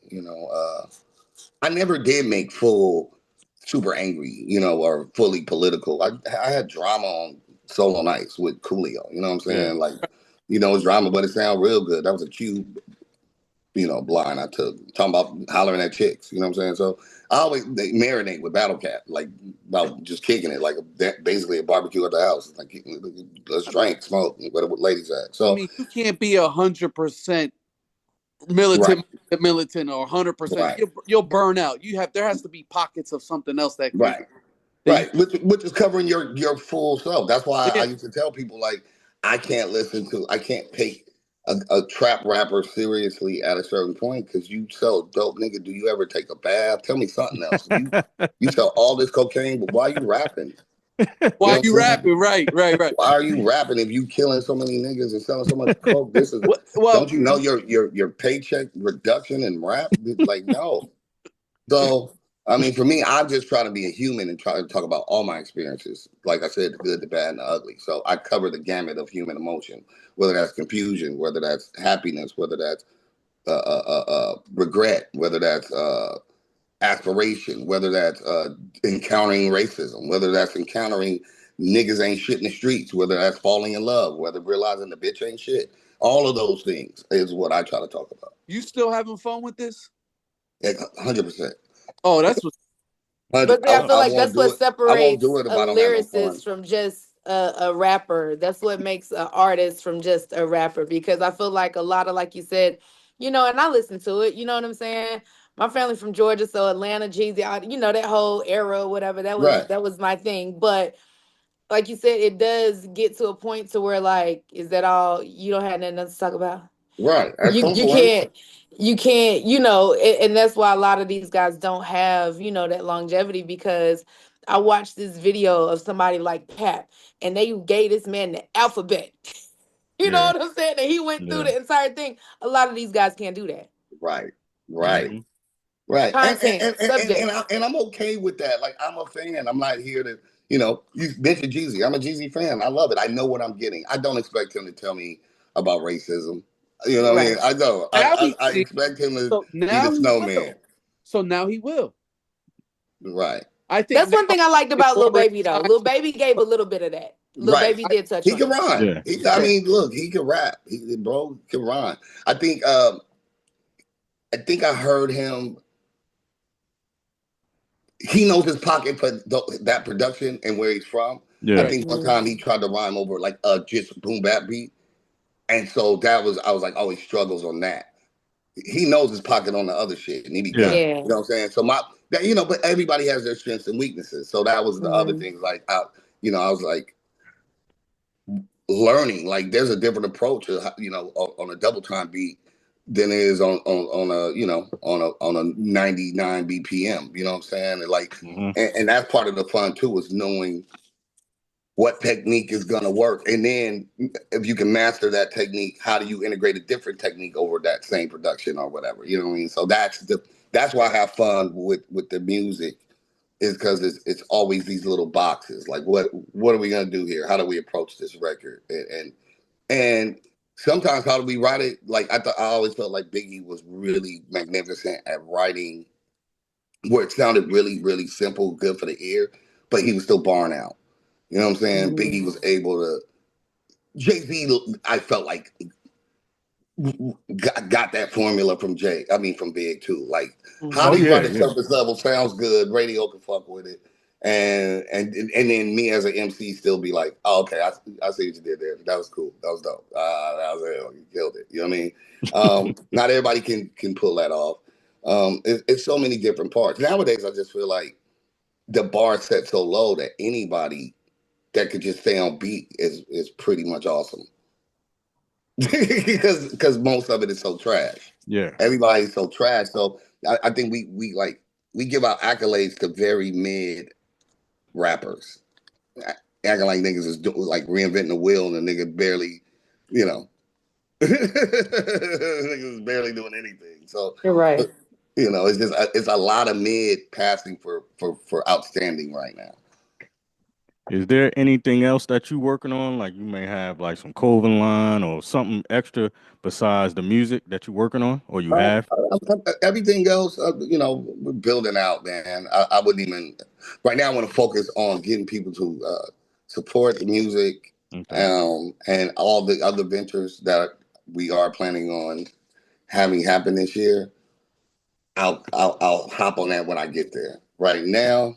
I never did make full super angry, or fully political. I had drama on Solo Nights with Coolio. You know what I'm saying? Yeah. Like, it's drama, but it sounded real good. That was a cube, blind I took. Talking about hollering at chicks. You know what I'm saying? So I always marinate with Battle Cat, like about just kicking it, like basically a barbecue at the house. Like, let's drink, smoke, where the ladies at. So you can't be 100% militant or 100%. Right. You'll burn out. There has to be pockets of something else that right. Which is covering your full self. That's why I used to tell people, like, I can't take a trap rapper seriously at a certain point because you so dope, nigga. Do you ever take a bath? Tell me something else. You sell all this cocaine, but why are you rapping? Why are you rapping? Right. Why are you rapping if you killing so many niggas and selling so much coke? This is don't you know your paycheck reduction in rap? Like, no. So I mean, for me, I'm just trying to be a human and try to talk about all my experiences. Like I said, the good, the bad, and the ugly. So I cover the gamut of human emotion, whether that's confusion, whether that's happiness, whether that's regret, whether that's aspiration, whether that's encountering racism, whether that's encountering niggas ain't shit in the streets, whether that's falling in love, whether realizing the bitch ain't shit. All of those things is what I try to talk about. You still having fun with this? 100%. Oh, that's what. But I feel like that's what separates a lyricist from just a rapper. That's what makes an artist from just a rapper. Because I feel like a lot of, like you said, and I listen to it. You know what I'm saying? My family from Georgia, so Atlanta, Jeezy, that whole era, whatever. That was my thing. But like you said, it does get to a point to where, like, is that all? You don't have nothing else to talk about? Right. You can't, and that's why a lot of these guys don't have, that longevity, because I watched this video of somebody like Pap, and they gave this man the alphabet. You know what I'm saying? And he went through the entire thing. A lot of these guys can't do that. Right. Mm-hmm. Right. Content, subject. And I'm okay with that. Like, I'm a fan. I'm not here to, you mentioned Jeezy. I'm a Jeezy fan. I love it. I know what I'm getting. I don't expect him to tell me about racism. You know what I mean? I don't. I expect him to be the snowman. So now he will. Right. I think that's one thing I liked about Lil Baby, though. Lil Baby gave a little bit of that. Lil Baby did touch on it. He can rhyme. Yeah. I mean, look, he can rap. Bro can rhyme. I think I heard him he knows his pocket for that production and where he's from. I Yeah. think one time he tried to rhyme over like just boom bap beat, and so I was like, oh, he struggles on that. He knows his pocket on the other shit, and he be Yeah. got it. Yeah. You know what I'm saying? So but everybody has their strengths and weaknesses. So that was the other thing. Like, I was like learning. Like, there's a different approach, on a double time beat than it is on a on a 99 BPM. You know what I'm saying? And like, and that's part of the fun too, is knowing what technique is gonna work, and then if you can master that technique, how do you integrate a different technique over that same production or whatever? You know what I mean? So that's why I have fun with the music, is because it's always these little boxes. Like, what are we gonna do here? How do we approach this record? And sometimes, how do we write it? Like, I always felt like Biggie was really magnificent at writing where it sounded really, really simple, good for the ear, but he was still barring out. You know what I'm saying? Biggie was able to. Jay-Z, I felt like got that formula from from Big too. Like, how Oh do you yeah, write a yeah. surface level, sounds good, radio can fuck with it, and then me as an MC still be like, oh, okay, I see what you did there. That was cool. That was dope. That was hell. You killed it. You know what I mean? Not everybody can pull that off. It's so many different parts. Nowadays, I just feel like the bar set so low that anybody that could just stay on beat is pretty much awesome. because most of it is so trash. Yeah. Everybody's so trash. So I think we give out accolades to very mid rappers, acting like niggas is like reinventing the wheel, and the nigga barely, you know, niggas is barely doing anything. So You're right. it's just it's a lot of mid passing for outstanding right now. Is there anything else that you working on? Like, you may have like some clothing line or something extra besides the music that you're working on, or you have? Everything else, we're building out, man. I wouldn't even. Right now, I want to focus on getting people to support the music, Okay. and all the other ventures that we are planning on having happen this year. I'll hop on that when I get there. Right now,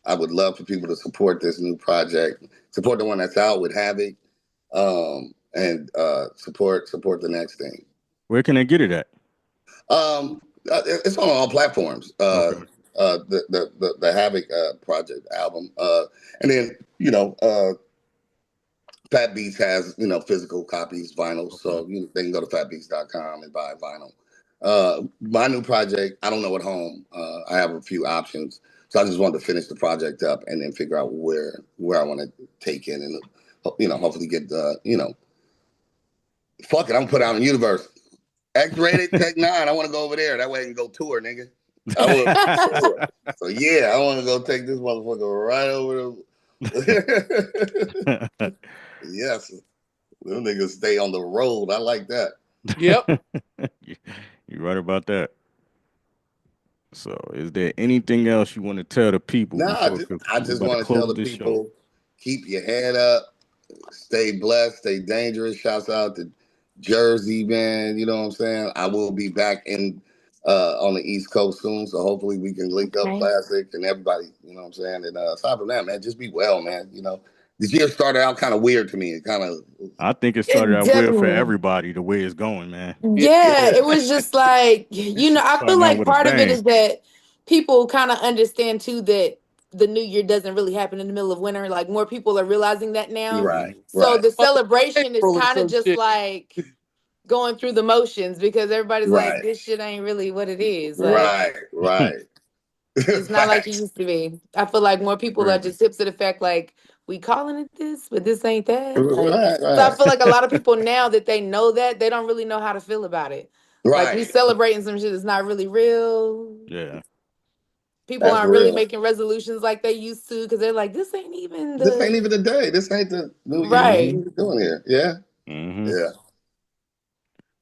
I would love for people to support this new project, support the one that's out with Havoc, and support the next thing. Where can they get it at? It's on all platforms. Okay. The Havoc project album, and then Fat Beats has physical copies, vinyl, Okay. so they can go to fatbeats.com and buy vinyl. My new project, I don't know at home. I have a few options, so I just wanted to finish the project up and then figure out where I want to take it, and hopefully get fuck it. I'm gonna put out in the universe. X-rated Tech 9. I want to go over there. That way I can go tour, nigga. I want to tour. So yeah, I want to go take this motherfucker right over the. Yes, them niggas stay on the road. I like that. Yep. You're right about that. So, is there anything else you want to tell the people Nah, before I we just about to want to tell close the this show? people, keep your head up, stay blessed, stay dangerous. Shouts out to Jersey, man. You know what I'm saying? I will be back in on the East Coast soon, so hopefully we can link up Okay. Klassik and everybody. You know what I'm saying? And aside from that, man, just be well, man. This year started out kind of weird to me. It kind of I think it started It out weird for definitely. everybody the way it's going, man. Yeah. Yeah, yeah, it was just like, This shit I feel starting out like with a part of it bang. is that people kind of understand too that the new year doesn't really happen in the middle of winter. Like, more people are realizing that now. right, So right, the Well, celebration is April and kind of some just shit. like going through the motions because everybody's like, right, this shit ain't really what it is. Like, right. it's not like it Facts. used to be. I feel like more people are Crazy. just hip to the fact, like, we calling it this, but this ain't that. Like, so I Right, feel like a lot of people now that they know that, they don't really know how to feel about it. Like, we right. celebrating some shit that's not really real. Yeah. People That's aren't really real. making resolutions like they used to because they're like, this ain't even This ain't the even the day. This ain't the New Year. What right. Mm-hmm. are we doing here? Yeah, Mm-hmm. yeah,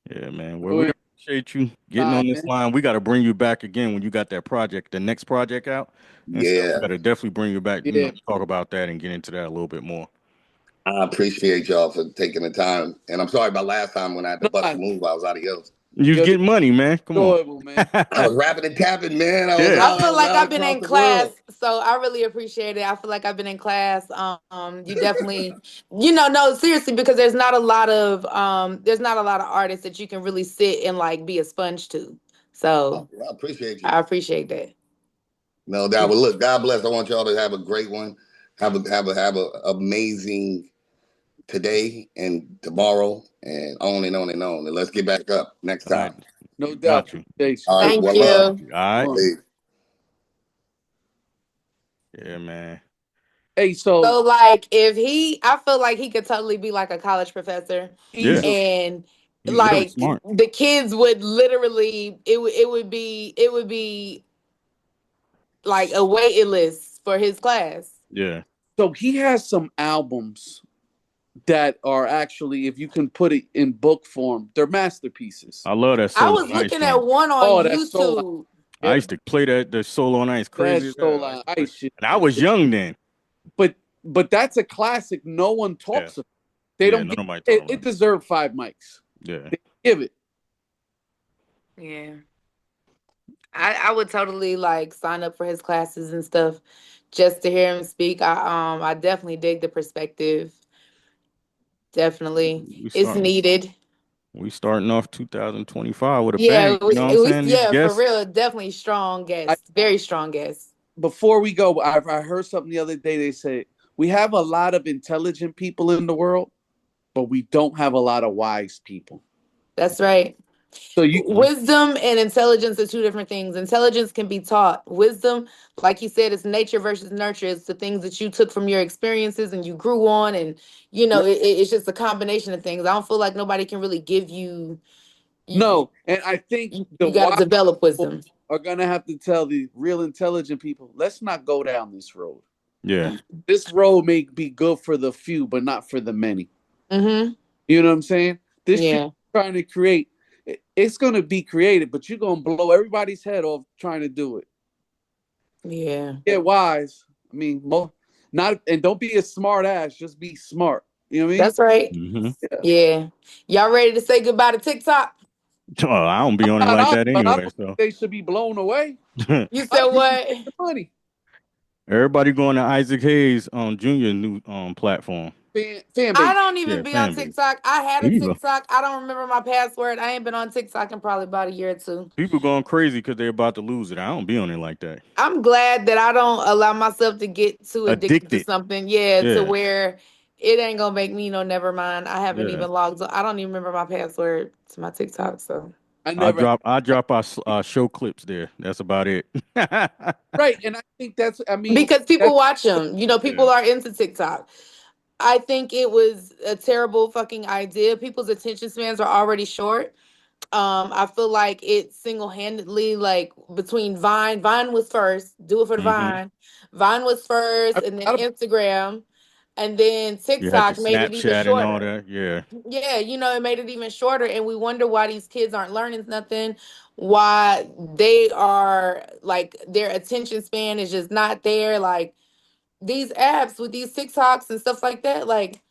Yeah, man. Well, we We're appreciate you getting on this vibing. line. We got to bring you back again when you got that project, the next project out and stuff. We yeah. got to definitely bring you back, Yeah. talk about that and get into that a little bit more. I appreciate y'all for taking the time. And I'm sorry about last time when I had to bust a Nah, move. I was adios. You was Yo, this getting money, man. Come on. enjoyable, man. I was rapping and tapping, man. I was Yeah. I out, I feel was like out I've been across in the class, world. so I really appreciate it. I feel like I've been in class. You definitely, no, seriously, because there's not a lot of artists that you can really sit and like be a sponge to. So I appreciate you. I appreciate that. No doubt. But look, God bless. I want y'all to have a great one. Have a amazing today and tomorrow and on and on and on. And let's get back up next All right. time. No doubt. Got you. Appreciate you. All right. Thank Well, love. you. All right. Peace. Yeah, man. Hey, so So like I feel like he could totally be like a college professor, Yeah. easily. and He's very like smart. the kids would literally it would be like a waiting list for his class. Yeah. So he has some albums that are actually, if you can put it in book form, they're masterpieces. I love that I solo was on ice looking at joint. one on Oh, that's so like, YouTube. I yeah, used to play the solo on ice crazy as that's so hell. I used like to play. ice shit. And I was young then. But that's a classic. No one Yeah. talks about. They Yeah, don't no give nobody it. talking It about it. deserved 5 mics. Yeah. They give it. Yeah. I would totally like sign up for his classes and stuff just to hear him speak. I definitely dig the perspective. Definitely. We It's starting needed. we starting off 2025 with a Yeah, bang. it You was, know what it I'm was saying? These yeah, for guests. real. Definitely strong I, guest. Very strong guest. before we go, I heard something the other day. They said we have a lot of intelligent people in the world, but we don't have a lot of wise people. That's right. So you Mhm. Wisdom and intelligence are two different things. Intelligence can be taught. Wisdom, like you said, is nature versus nurture. It's the things that you took from your experiences and you grew on, and it's just a combination of things. I don't feel like nobody can really give you. You no, and I think the you got to wise develop people wisdom. are gonna have to tell the real intelligent people, let's not go down this road. Yeah. This road may be good for the few, but not for the many. Mm-hmm. You know what I'm saying? This shit Yeah. trying to create, it's gonna be created, but you're gonna blow everybody's head off trying to do it. Yeah. Get wise. I mean, not and don't be a smart ass. Just be smart. You know what I mean? That's right. Mm-hmm. Yeah. Yeah. Y'all ready to say goodbye to TikTok? Oh, I don't be on it Not like all, that but I anyway. don't think So they should be blown away. You I said think what? the money. everybody going to Isaac Hayes on Junior new platform. Fan I base. don't even Yeah, be on fan base. TikTok. I had a People TikTok. I don't remember my password. I ain't been on TikTok in probably about a year or two. people going crazy because they're about to lose it. I don't be on it like that. I'm glad that I don't allow myself to get too addicted to Addicted. something. Yeah, to Yeah. where it ain't gonna make me never mind. I haven't Yeah. even logged on. I don't even remember my password to my TikTok. So I I never. drop I drop our show clips there. That's about it. Yeah. Right, and I think that's. I mean, because that's people watch them, people are into TikTok. I think it was a terrible fucking idea. People's attention spans are already short. I feel like it single handedly, like between Vine was first, do it for the Hmm. Vine was first, I, and then I, Instagram, and then You had the TikTok made it even Snapchat and all shorter. that. Yeah. Yeah, it made it even shorter, and we wonder why these kids aren't learning nothing, why they are like their attention span is just not there. Like these apps with these TikToks and stuff like that, like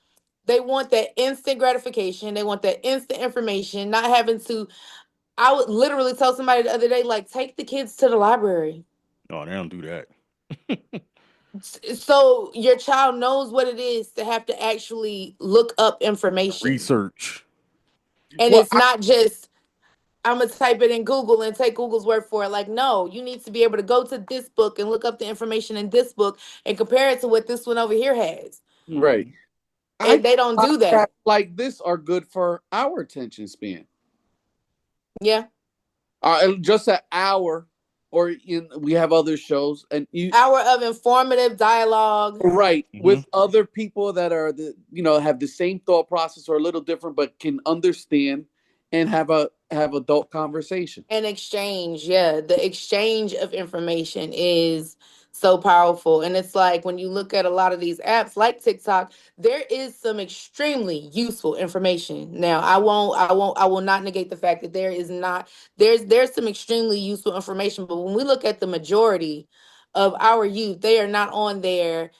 they want that instant gratification. They want that instant information, not having to. I would literally tell somebody the other day, like, take the kids to the library. Oh, they don't do that. So your child knows what it is to have to actually look up information. Research. And well, it's not just, I'm going to type it in Google and take Google's word for it. Like, no, you need to be able to go to this book and look up the information in this book and compare it to what this one over here has. right. I And think they don't do podcasts that. like this are good for our attention span. Yeah. Just an hour, or we have other shows, and you Hour of informative dialogue. right Hmm. with other people that are have the same thought process or a little different, but can understand and have adult conversation. An exchange, yeah, the exchange of information is so powerful. And it's like when you look at a lot of these apps like TikTok, there is some extremely useful information. Now I will not negate the fact that there is not there's some extremely useful information, but when we look at the majority of our youth, they are not on there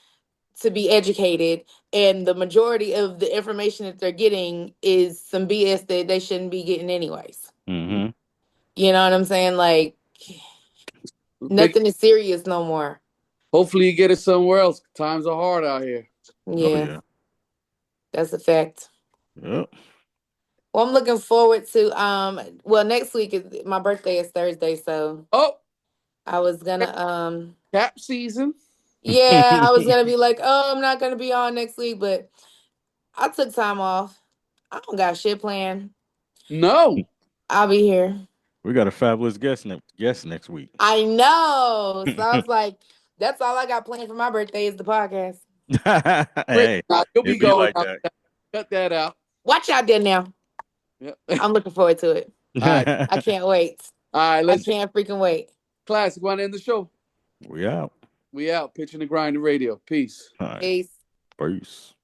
to be educated, and the majority of the information that they're getting is some BS that they shouldn't be getting anyways. Hmm. You know what I'm saying? Like nothing is serious no more. Hopefully you get it somewhere else. Times are hard out here. Yeah, Oh, yeah. that's a fact. Yep. Well, I'm looking forward to well, next week is my birthday is Thursday, so I was gonna cap season. Yeah, I was gonna be like, oh, I'm not gonna be on next week, but I took time off. I don't got shit planned. No. I'll be here. We got a fabulous guest next week. I know. So I was like, that's all I got planned for my birthday is the podcast. Hey, you'll be it be going like out. that. Cut that out. Watch out there now. Yep. I'm looking forward to it. All right. I can't wait. All right, I can't freaking wait. Klassik, want to end the show? We out. We out. Pitching and Grindnin Radio. Peace. All right. Peace. Peace.